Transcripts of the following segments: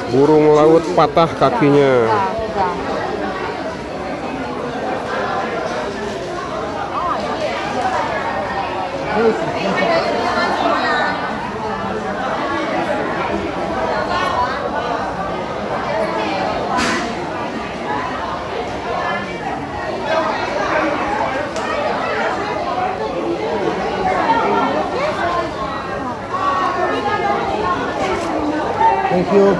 Burung laut patah kakinya. Thank you.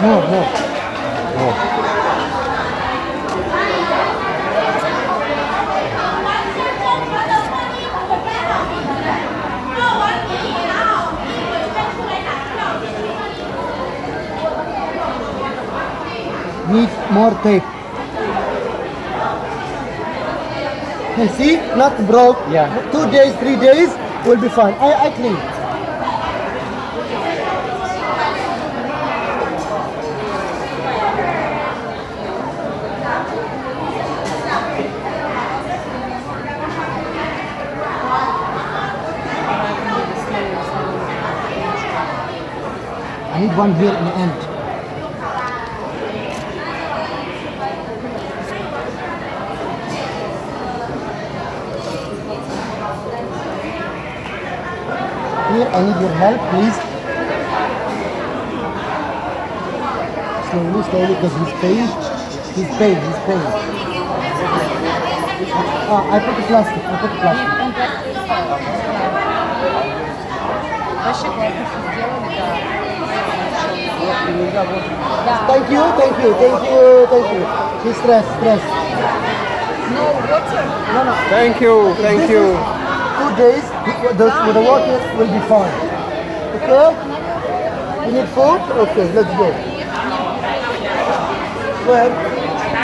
No. Need more tape. You see, not broke. Yeah. 2 days, 3 days will be fine. I clean. I need one here in the end. Here, I need your help, please. Slowly, because he's paying. He's paying. I put the plastic. Thank you. He's stressed. No. Thank you. 2 days, the water will be fine. Okay? You need food? Okay, let's go. Go ahead.